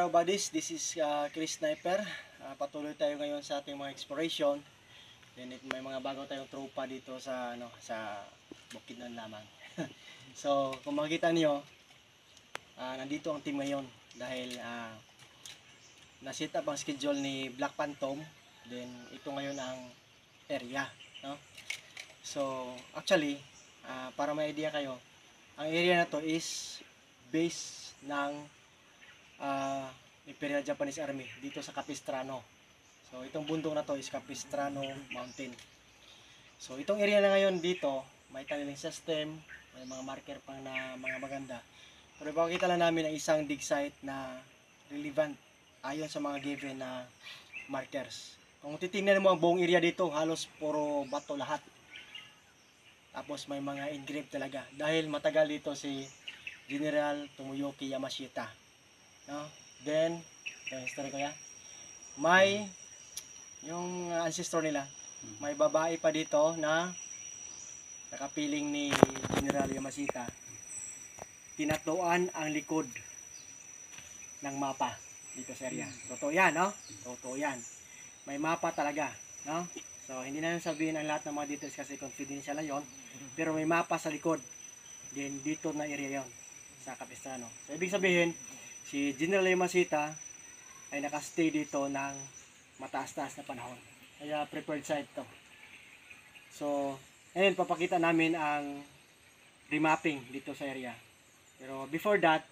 araw buddies, this is Chris Sniper. Patuloy tayo ngayon sa ating mga exploration. Then may mga bago tayong tropa dito sa sa Bukidnon lamang. So kung makikita niyo, nandito ang team ngayon dahil na-set up ang schedule ni Black Phantom. Then ito ngayon ang area, no? So actually, para may idea kayo, ang area na to is base ng Imperial Japanese Army dito sa Capistrano. So itong bundok na to is Capistrano Mountain. So itong area na ngayon dito, may tunneling system, may mga marker pang na mga maganda. Pero ipakita lang namin ang isang dig site na relevant ayon sa mga given na markers. Kung titingnan mo ang buong area dito, halos puro bato lahat. Tapos may mga engrave talaga dahil matagal dito si General Tomoyuki Yamashita. No? Then, ito yung history ko ya. May yung ancestor nila, may babae pa dito na nakapiling ni General Yamashita. Tinatuan ang likod ng mapa dito sa area. Totoo yan, no? Totoo yan. May mapa talaga, no? So, hindi na sabihin ang lahat ng mga details kasi confidential na yon. Pero may mapa sa likod. Then, dito na area yon sa Capistrano. So, ibig sabihin, si General Yamashita ay nakastay dito ng mataas-taas na panahon. Kaya prepared site to. So, ngayon papakita namin ang remapping dito sa area. Pero before that,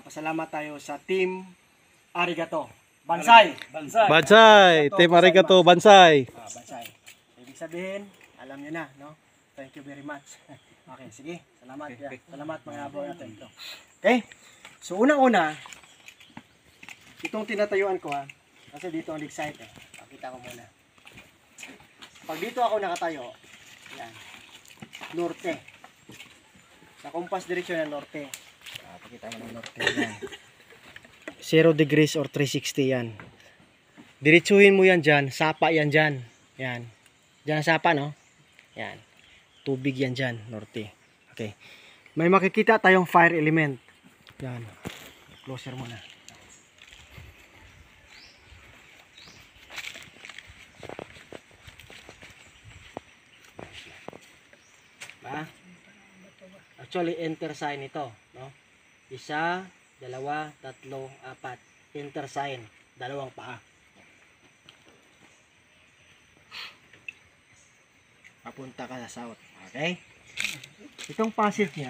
pasalamat tayo sa Team Arigato. Bansai! Bansai! Bansai! Team Arigato, Bansai! Bansai. Ibig sabihin, alam nyo na, no? Thank you very much. Okay, sige. Salamat. Okay. Salamat mga abo natin ito. Okay? So, unang-una, itong tinatayuan ko kasi dito ang dig site Pakita ko muna. Pag dito ako nakatayo, yan, norte. Sa compass direction ng norte. Pakita mo ng norte. Yan. 0 degrees or 360 yan. Diretsuhin mo yan dyan, sapa yan dyan. Yan. Dyan sapa, no? Yan. Tubig yan dyan, norte. Okay. May makikita tayong fire element. Yan. Closer muna. Actually, enter sign ito, no? 1, 2, 3, 4. Enter sign. 2 paa. Papunta ka sa south. Okay? Itong passage niya,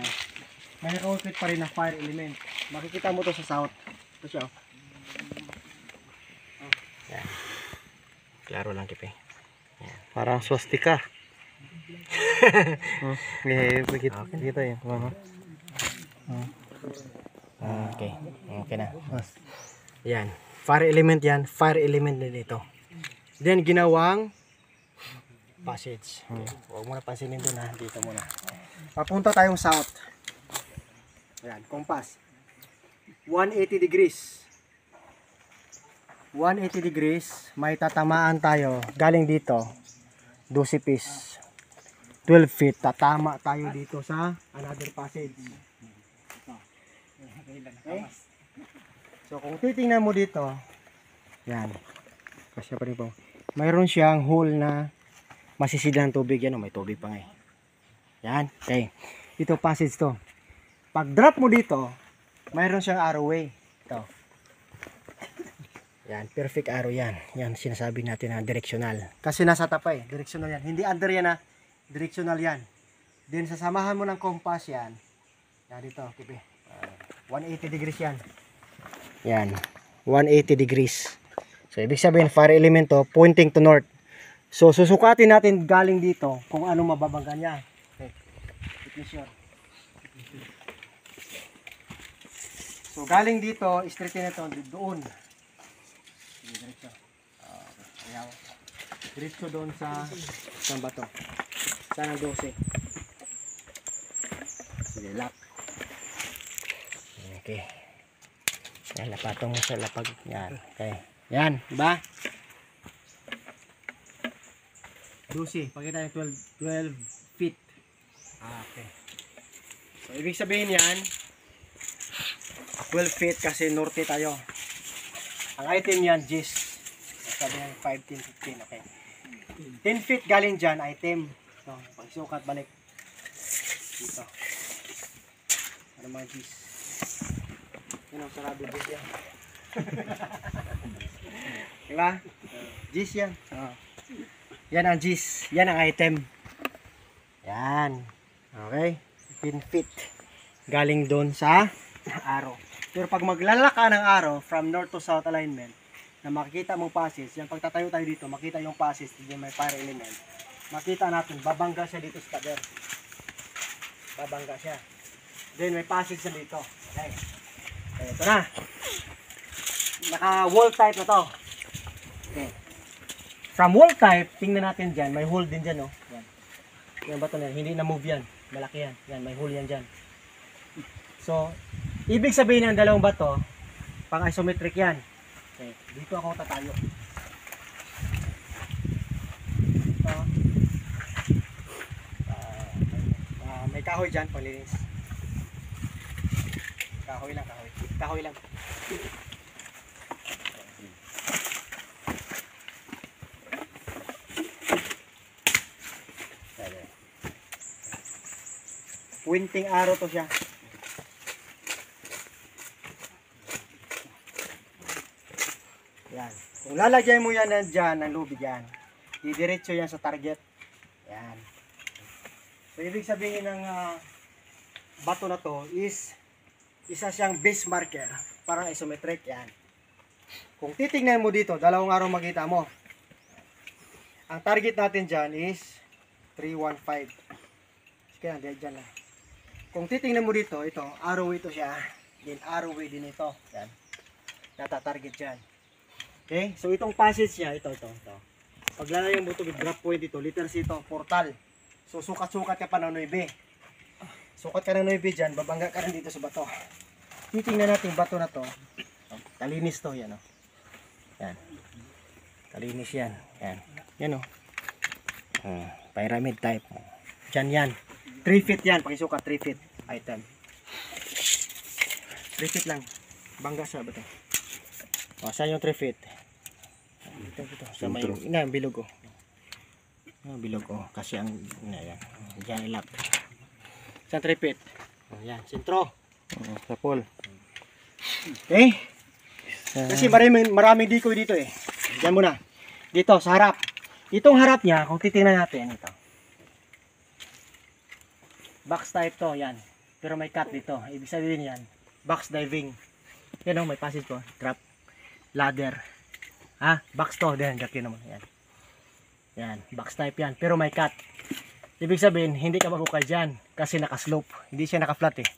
may nakakit pa rin na fire element. Makikita mo to sa south. Ito siya. Yan. Klaro lang kipi. Yan. Parang swastika. Kita yun. Okay. Okay na. Yan. Fire element yan. Fire element din ito. Then ginawang passage. Huwag mo na pansinin doon ha. Dito muna. Papunta tayong south. Ayan, compass. 180 degrees. 180 degrees. May tatamaan tayo. Galing dito. 12 piece. 12 feet. Tatama tayo dito sa another passage. Okay? So kung titingnan mo dito, yan. Kasi pa rin po. Mayroon siyang hole na masisidlan ng tubig. Yan o, may tubig pa nga eh. Yan. Okay. Ito passage to. Pag drop mo dito, mayroon siyang arrowway. Ito. Yan. Perfect arrow yan. Yan sinasabi natin na directional. Kasi nasa tapa eh. Directional yan. Hindi under yan ha. Directional yan. Then sasamahan mo ng compass yan. Yan dito. Kipi. 180 degrees yan. Yan. 180 degrees. So ibig sabihin fire element to pointing to north. So susukatin natin galing dito kung anong mababangga niya. Okay. Ignition. So galing dito, straight na ito doon. Sige, diretso. Okay. Ayaw. Diretso doon sa bato. Sana 12. Sige, lock. Okay. Yan, lapatong mo sa lapag. Yan. Okay. Yan, diba? 12. Pakita yung 12 feet. Okay. So, ibig sabihin yan, 12 feet kasi norte tayo. Ang item yan, Gis. Sabi ng 5, 10, 15. Okay. 10 feet galing dyan, item. So, pagsukat, balik. Dito. Ano mga Gis? Yan ang sarado Gis yan. Diba? Gis yan. Yan ang Gis. Yan ang item. Yan. Okay. 10 feet. Galing doon sa arrow. Pero pag maglalak ka ng arrow from north to south alignment, na makikita mong passage, yan pagtatayo tayo dito, makita yung passage, hindi may fire element. Makita natin, babangga siya dito sa pader. Babangga siya. Then may passage siya dito. Okay. Okay, ito na. Naka wall type na to. Okay. From wall type, tingnan natin dyan, may hole din dyan, no? Yan. Yan ba ito na? Hindi na move yan. Malaki yan. Yan, may hole yan dyan. So, ibig sabihin ng dalawang bato, pang isometric yan. Okay, dito ako tatayo. Ito. May kahoy dyan, panlinis. Kahoy lang, kahoy. Kahoy lang. Pointing arrow to siya. Yan. Kung lalagyan mo yan dyan ng lubid yan, didiretso yan sa target. Yan. So, ibig sabihin ng bato na to is isa siyang base marker. Parang isometric. Yan. Kung titingnan mo dito, dalawang araw makita mo. Ang target natin dyan is 315. Kaya, dyan lang. Kung titingnan mo dito, ito, arrow ito siya. Then arrow din ito. Yan. Natatarget dyan. Okay? So itong passage niya, ito. Pag lalayan mo ito, drop point ito, letter C ito, portal. So sukat-sukat ka pa ng 9. Sukat ka ng 9 dyan, babangga ka rin dito sa bato. Titingnan natin yung bato na to. Kalinis to, yan o. Yan. Kalinis yan. Yan. Yan o. Pyramid type. Dyan yan. 3 feet yan, pakisukat 3 feet item. 3 feet lang. Bangga sa bato. O, saan yung 3 feet? Ito. Sa may, bilog o. Bilog o. Kasi ang, yan. Diyan ilap. Saan 3 feet? O, yan, sentro. Sa pool. Okay? Kasi maraming dikoy dito eh. Diyan muna. Dito, sa harap. Itong harap niya, kung titingnan natin, ito. Box type to, yan. Pero may cut dito. Ibig sabihin yan, box diving. Yan o, may passage po. Drop. Ladder. Ha? Box to. Yan, gaki naman. Yan. Yan. Box type yan. Pero may cut. Ibig sabihin, hindi ka mahukay dyan. Kasi nakaslope. Hindi siya nakaflat eh.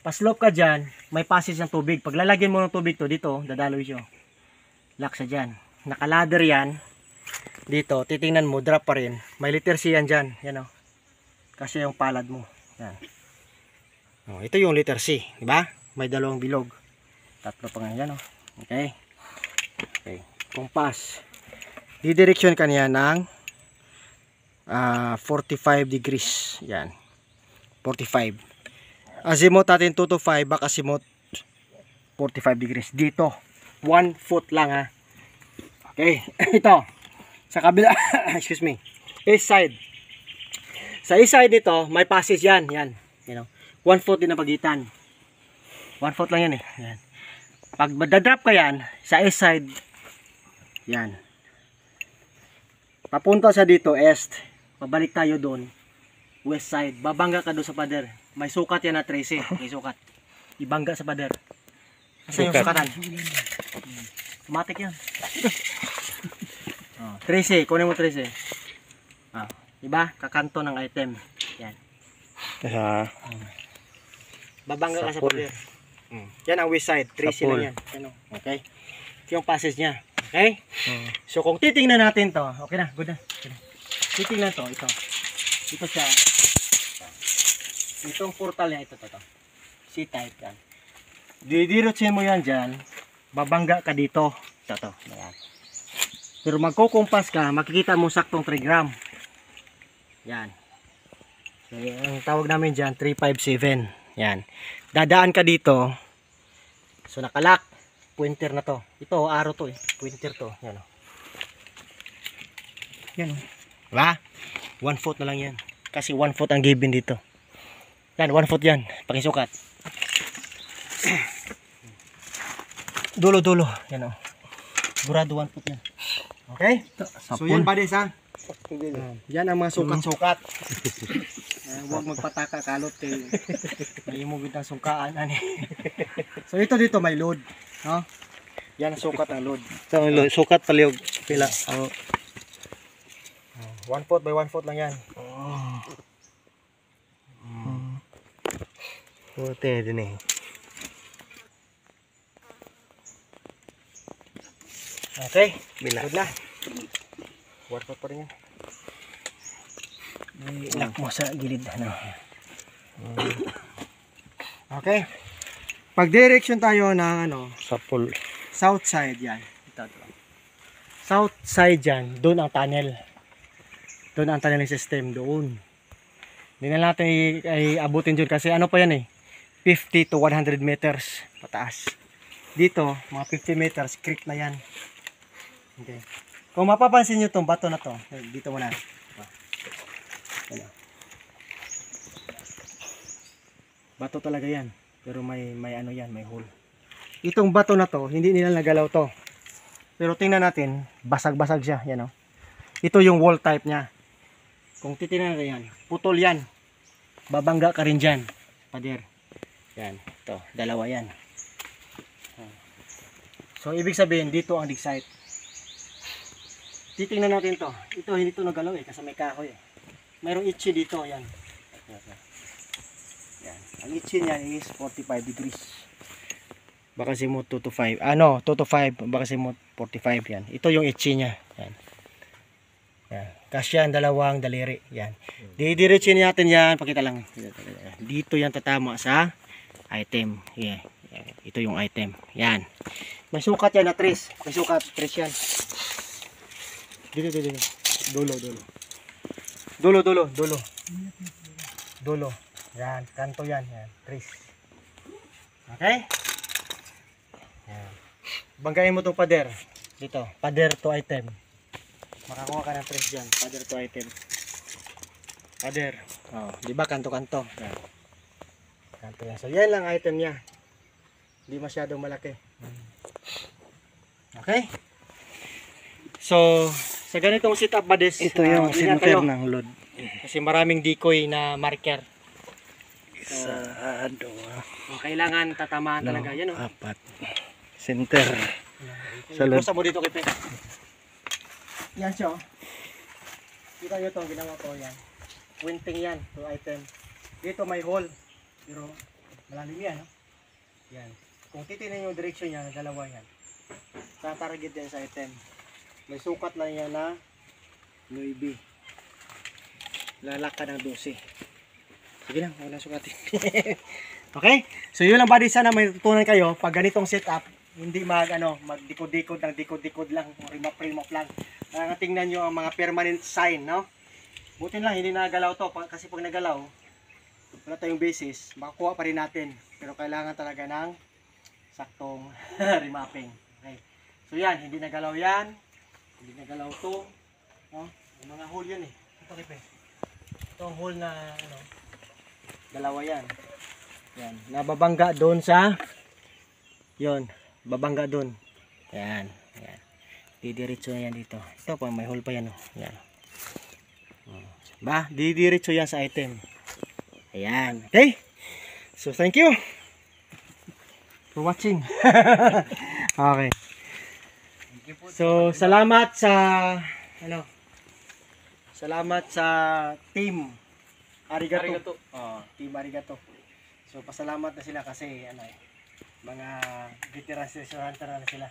Pa-slope ka dyan, may passage ng tubig. Pag lalagyan mo ng tubig to, dito, dadaloy siya. Lock siya dyan. Naka-ladder yan. Dito, titingnan mo, drop pa rin. May letter C yan dyan. Yan o. Kasi yung palad mo. Yan. Oh, ito yung letter C, di ba? May dalawang bilog. Tatlo pa nga yan, oh. Okay. Okay. Compass. Didireksyon ka niya ng 45 degrees. Yan. 45. Azimuth natin 2 to 5, back azimuth 45 degrees. Dito. 1 foot lang ha. Okay. Ito. Sa kabila, excuse me. East side. Sa east side nito, may passage yan. Yan. You know, 1 foot din na pagitan. 1 foot lang yan eh. Yan. Pag dadrop ka yan, sa east side, yan. Papunta sa dito, east. Pabalik tayo doon. West side. Babangga ka doon sa pader. May sukat yan na 13. May sukat. Ibangga sa pader. Kasi yung sukatan. Automatic yan. 13. Kunin mo 13. Diba? Kakanto ng item. Yan. Babangga ka sa pader. Yan ang west side. 13 lang yan. Yan, okay. Ito yung passage niya. Okay? So kung titingnan natin to, okay na, good na. Titingnan to, ito. Ito siya. Itong portal niya, ito. C-type yan. Didirotsin mo yan dyan, babangga ka dito. Ito. Ayan. Pero magkukumpas ka, makikita mo saktong 3 gram. Yan. So, ang tawag namin dyan, 357. Yan. Dadaan ka dito. So nakalak. pointer na to. Ito, arrow to eh. Pointer to. Yan o. Yan o. Diba? 1 foot na lang yan. Kasi 1 foot ang given dito. Yan, 1 foot yan. Pakisukat. Dulo-dulo. Yan o. Sigurado 1 foot yan. Okay? So yan buddies ha. Yan ang mga sukat-sukat. Huwag magpataka kalot kay may imugid ng sungkaan ani. So ito dito may load, no? Yan ang sukat ng load. So, sukat paliog pila. 1 foot by 1 foot lang yan. Puti din eh. Okay, Bila. good na. 1 foot pa rin yan. Ilak mo sa gilid ano. Okay. Pag direction tayo ng ano, Sa pool. south side yan. Ito. South side yan, doon ang tunnel. Doon ang tunneling system, doon. Hindi na natin ay abutin dyan kasi ano pa yan eh, 50 to 100 meters pataas. Dito, mga 50 meters, creek na yan. Okay. Kung mapapansin nyo itong bato na to, dito muna. Ayan. Bato talaga yan, pero may ano yan, may hole. Itong bato na to, hindi nila nagalaw to. Pero tingnan natin, basag-basag siya, yan o. Ito yung wall type niya. Kung titingnan natin yan, putol yan. Babangga ka rin dyan, pader. Yan, ito, dalawa yan. So, ibig sabihin, dito ang dig site. Titingnan natin to. Ito, hindi to nagalaw eh, kasi may kahoy eh. Mayroong itchy dito, yan. Yan. Ang itchy niyan is 45 degrees. Baka simot 2 to 5. Ano, 2 to 5, baka simot 45 yan. Ito yung itchy niya. Yan. Yan. Kasi yan, dalawang daliri. Yan. Didiretsin natin yan. Pakita lang. Dito yan tatama sa item. Yeah. Yan. Ito yung item. Yan. May sukat yan na trace. May sukat, trace yan. Dito. Dulo. Dulo. Yan, kanto yan. Yan, trace. Okay? Yan. Banggain mo itong pader. Dito, pader to item. Makakuha ka ng trace dyan. Pader to item. Pader. Oh, di ba kanto-kanto? Yan. Kanto yan. So, yan lang item niya. Hindi masyadong malaki. Okay? So, sa ganitong setup buddies, Ito yung ingat center kayo. ng load. Kasi maraming decoy na marker. Isa, dua, Kailangan tatamaan talaga. Yan o. 4. Center. Sa load. Ipusa mo dito kay Pe. Yan siya. Kita nyo ito, ginawa ko yan. Winting yan, to item. Dito may hole. Pero malalim yan. No? Yan. Kung titignan yung direction niya, dalawa yan. Tatarget din sa item. May sukat lang yan na 9. Lalakad ng 12. Sige lang, wala sukatin. Okay? So yun lang buddy, sana may tutunan kayo pag ganitong setup, hindi magdikod-dikod ng dikod-dikod lang, rimap-rimap lang. Tingnan nyo ang mga permanent sign, no? Buti lang, hindi nagalaw to. Kasi pag nagalaw, wala tayong basis, makakuha pa rin natin. Pero kailangan talaga ng saktong remapping. Okay. So yan, hindi nagalaw yan. Hindi nagalaw to. No? Yung mga hole yan eh. Ito kipe. Ito ang hole na, dalawa yan. Yan. Nababangga doon sa, yon, babangga doon. Yan. Yan. Didiretso na yan dito. Ito pa, may hole pa yan. Oh. Yan. Ba, didiretso yan sa item. Ayan. Okay? So, thank you for watching. Okay. So, salamat sa salamat sa team Arigato. Team Arigato. So, pasalamat na sila kasi mga veteran hunter na sila.